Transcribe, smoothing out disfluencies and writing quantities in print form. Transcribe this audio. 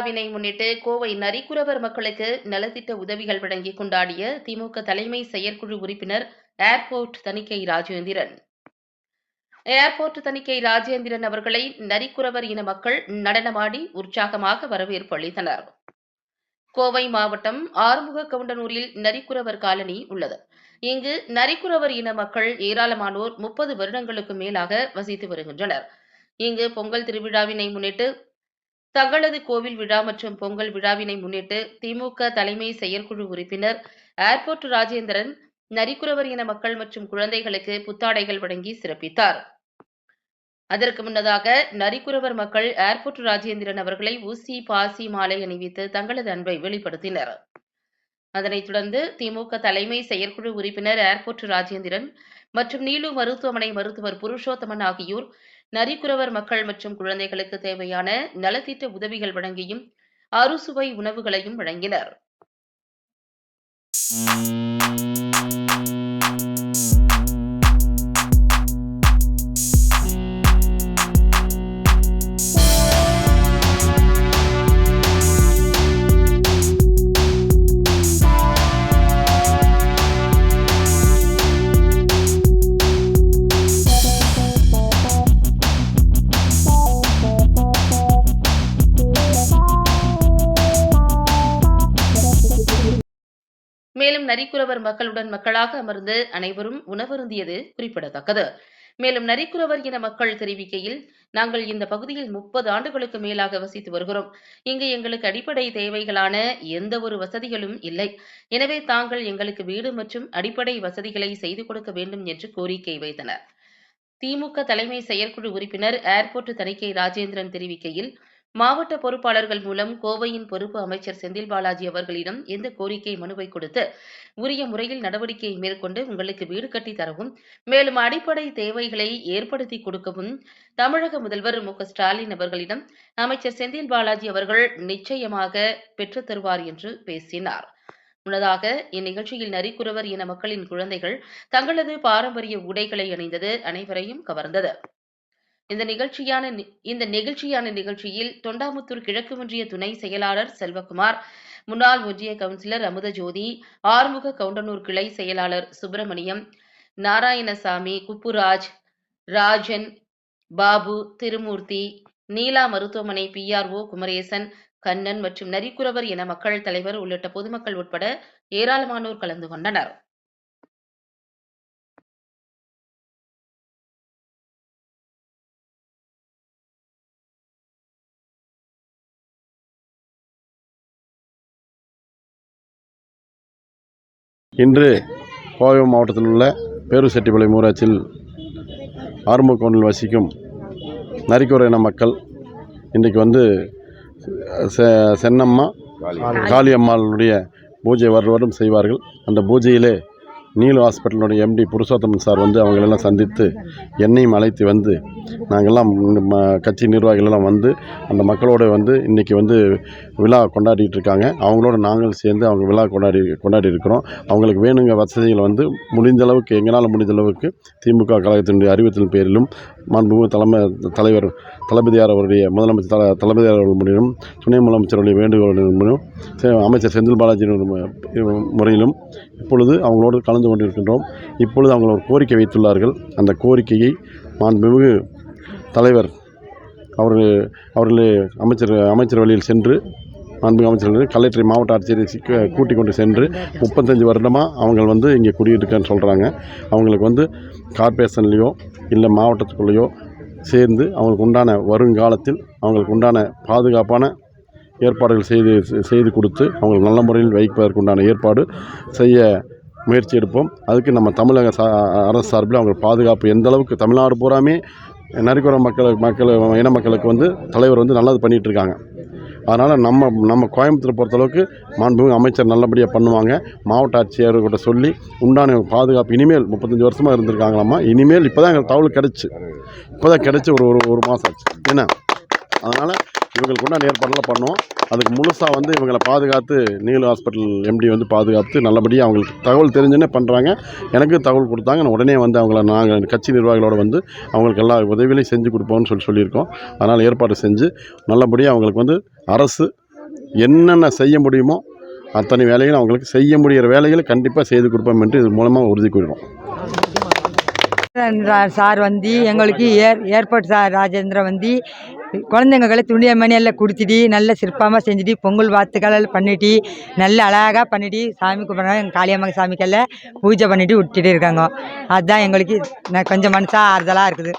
விழாவினை முன்னிட்டு கோவை நரிக்குறவர் மக்களுக்கு நலத்திட்ட உதவிகள் வழங்கி கொண்டாடிய திமுக தலைமை செயற்குழு உறுப்பினர் ஏர்போர்ட் தணிக்கை ராஜேந்திரன். ஏர்போர்ட் தணிக்கை ராஜேந்திரன் அவர்களை நரிக்குறவர் இன மக்கள் நடனமாடி உற்சாகமாக வரவேற்பு அளித்தனர். கோவை மாவட்டம் ஆறுமுக கவுண்டனூரில் நரிக்குறவர் காலனி உள்ளது. இங்கு நரிக்குறவர் இன மக்கள் ஏராளமானோர் 30 வருடங்களுக்கு மேலாக வசித்து வருகின்றனர். இங்கு பொங்கல் திருவிழாவினை முன்னிட்டு தங்களது கோவில் விழா மற்றும் பொங்கல் விழாவினை முன்னிட்டு திமுக தலைமை செயற்குழு உறுப்பினர் ஏர்போர்ட் ராஜேந்திரன் நரிக்குறவர் இன மக்கள் மற்றும் குழந்தைகளுக்கு புத்தாடைகள் வழங்கி சிறப்பித்தார். அதற்கு முன்னதாக நரிக்குறவர் மக்கள் ஏர்போர்ட் ராஜேந்திரன் அவர்களை ஊசி பாசி மாலை அணிவித்து தங்களது அன்பை வெளிப்படுத்தினர். அதனைத் தொடர்ந்து திமுக தலைமை செயற்குழு உறுப்பினர் ஏர்போர்ட் ராஜேந்திரன் மற்றும் நீலு மருத்துவமனை மருத்துவர் புருஷோத்தமன் ஆகியோர் நரிக்குறவர் மக்கள் மற்றும் குழந்தைகளுக்கு தேவையான நலத்திட்ட உதவிகள் வழங்கியும் அறுசுவை உணவுகளையும் வழங்கினர். மேலும் நரிக்குறவர் மக்களுடன் மக்களாக அமர்ந்து அனைவரும் உணவருந்தியது குறிப்பிடத்தக்கது. மேலும் நரிக்குறவர் இன மக்கள் தெரிவிக்கையில், நாங்கள் இந்த பகுதியில் 30 ஆண்டுகளுக்கு மேலாக வசித்து வருகிறோம். இங்கு எங்களுக்கு அடிப்படை தேவைகளான எந்த ஒரு வசதிகளும் இல்லை. எனவே தாங்கள் எங்களுக்கு வீடு மற்றும் அடிப்படை வசதிகளை செய்து கொடுக்க வேண்டும் என்று கோரிக்கை வைத்தனர். திமுக தலைமை செயற்குழு உறுப்பினர் ஏர்போர்ட் தணிக்கை ராஜேந்திரன் தெரிவிக்கையில், மாவட்ட பொறுப்பாளர்கள் மூலம் கோவையின் பொறுப்பு அமைச்சர் செந்தில் பாலாஜி அவர்களிடம் இந்த கோரிக்கை மனுவை கொடுத்து உரிய முறையில் நடவடிக்கை மேற்கொண்டு உங்களுக்கு வீடு கட்டி தரவும், மேலும் அடிப்படை தேவைகளை ஏற்படுத்தி கொடுக்கவும் தமிழக முதல்வர் மு.க.ஸ்டாலின் அவர்களிடம் அமைச்சர் செந்தில் பாலாஜி அவர்கள் நிச்சயமாக பெற்றுத் தருவார் என்று பேசினார். முன்னதாக இந்நிகழ்ச்சியில் நரிக்குறவர் இன மக்களின் குழந்தைகள் தங்களது பாரம்பரிய உடைகளை அணிந்தது அனைவரையும் கவர்ந்தது. இந்த நிகழ்ச்சியான நிகழ்ச்சியில் தொண்டாமுத்தூர் கிழக்கு ஒன்றிய துணை செயலாளர் செல்வகுமார், முன்னாள் ஒன்றிய கவுன்சிலர் அமுதஜோதி, ஆறுமுக கவுண்டனூர் கிளை செயலாளர் சுப்பிரமணியம், நாராயணசாமி, குப்புராஜ், ராஜன், பாபு, திருமூர்த்தி, நீலா மருத்துவமனை PRO குமரேசன், கண்ணன் மற்றும் நரிக்குறவர் இன மக்கள் தலைவர் உள்ளிட்ட பொதுமக்கள் உட்பட ஏராளமானோர் கலந்து கொண்டனர். இன்று கோவை மாவட்டத்தில் உள்ள பேருசெட்டிப்பாளையம் ஊராட்சியில் ஆறுமுக கவுண்டனில் வசிக்கும் நரிக்குறவர் இன மக்கள் இன்றைக்கு வந்து சென்னம்மா காளியம்மாளுடைய பூஜை வருடம் செய்வார்கள். அந்த பூஜையிலே நீலு ஹாஸ்பிட்டலுடைய MD புருஷோத்தமன் சார் வந்து அவங்களெல்லாம் சந்தித்து என்னையும் அழைத்து வந்து நாங்கள்லாம் கட்சி நிர்வாகிகளெல்லாம் வந்து அந்த மக்களோடு வந்து இன்றைக்கி வந்து விழா கொண்டாடிட்டு இருக்காங்க. அவங்களோட நாங்கள் சேர்ந்து அவங்க விழா கொண்டாடி இருக்கிறோம். அவங்களுக்கு வேணுங்க வசதிகளை வந்து முடிந்த அளவுக்கு எங்களால் முடிந்த அளவுக்கு திமுக கழகத்தினுடைய அறிவித்தல் பேரிலும் மாண்புமிகு தலைவர் தளபதியார் அவருடைய முதலமைச்சர் தளபதியார் அவர்கள் முறையிலும் துணை முதலமைச்சருடைய வேண்டுகோளின் மூலம் அமைச்சர் செந்தில் பாலாஜி முறையிலும் இப்பொழுது அவங்களோடு கலந்து கொண்டிருக்கின்றோம். இப்பொழுது அவங்க ஒரு கோரிக்கை வைத்துள்ளார்கள். அந்த கோரிக்கையை மாண்புமிகு தலைவர் அவர்கள் அமைச்சர் வழியில் சென்று மாண்புமிகு அமைச்சர்கள் கலெக்டரை மாவட்ட ஆட்சியரை கூட்டிக் கொண்டு சென்று 35 வருடமாக அவங்க வந்து இங்கே குடியிருக்கன்னு சொல்கிறாங்க. அவங்களுக்கு வந்து கார்ப்பரேஷன்லேயோ இல்லை மாவட்டத்துக்குள்ளேயோ சேர்ந்து அவங்களுக்கு உண்டான வருங்காலத்தில் அவங்களுக்கு உண்டான பாதுகாப்பான ஏற்பாடுகள் செய்து கொடுத்து அவங்களுக்கு நல்ல முறையில் வைப்பதற்கு உண்டான ஏற்பாடு செய்ய முயற்சி எடுப்போம். அதுக்கு நம்ம தமிழக அரசு சார்பில் அவங்க பாதுகாப்பு எந்த அளவுக்கு தமிழ்நாடு பூராமே நரிக்குறவர் இன மக்களுக்கு வந்து தலைவர் வந்து நல்லது பண்ணிகிட்ருக்காங்க. அதனால் நம்ம கோயம்புத்தூர் பொறுத்தளவுக்கு மாண்புமிகு அமைச்சர் நல்லபடியாக பண்ணுவாங்க. மாவட்ட ஆட்சியர்கிட்ட சொல்லி உண்டான பாதுகாப்பு இனிமேல் 35 வருஷமாக இருந்திருக்காங்களாம்மா. இனிமேல் இப்போ தான் எங்களுக்கு தகவல் கிடச்சி ஒரு மாதம் ஆச்சு. ஏன்னா அதனால் இவங்களுக்கு உண்டான ஏற்பாடெல்லாம் பண்ணுவோம். அதுக்கு முழுசாக வந்து இவங்களை பாதுகாத்து நீலு ஹாஸ்பிட்டல் MD வந்து பாதுகாத்து நல்லபடியாக அவங்களுக்கு தகவல் தெரிஞ்சுன்னே பண்ணுறாங்க. எனக்கு தகவல் கொடுத்தாங்க. உடனே வந்து அவங்கள நாங்கள் கட்சி நிர்வாகிகளோடு வந்து அவங்களுக்கு எல்லா உதவிகளையும் செஞ்சு கொடுப்போம்னு சொல்லியிருக்கோம். அதனால் ஏற்பாடு செஞ்சு நல்லபடியாக அவங்களுக்கு வந்து அரசு என்னென்ன செய்ய முடியுமோ அத்தனை வேலைகளும் அவங்களுக்கு செய்ய முடிகிற வேலைகளை கண்டிப்பாக செய்து கொடுப்போம் என்று இது மூலமாக உறுதி கூறுவோம். சார் வந்து எங்களுக்கு ஏர்போர்ட் சார் ராஜேந்திரன் வந்து குழந்தைங்களை துணியமணி எல்லாம் கொடுத்துட்டு நல்ல சிற்பமாக செஞ்சுட்டு பொங்கல் வாழ்த்துக்கள் பண்ணிட்டு நல்ல அழகாக பண்ணிட்டு சாமி கும்பிட்றாங்க. எங்கள் காளியம்மன் சாமிக்கெல்லாம் பூஜை பண்ணிட்டு விட்டுட்டு இருக்காங்க. அதுதான் எங்களுக்கு கொஞ்சம் மனசா ஆறுதலாக இருக்குது.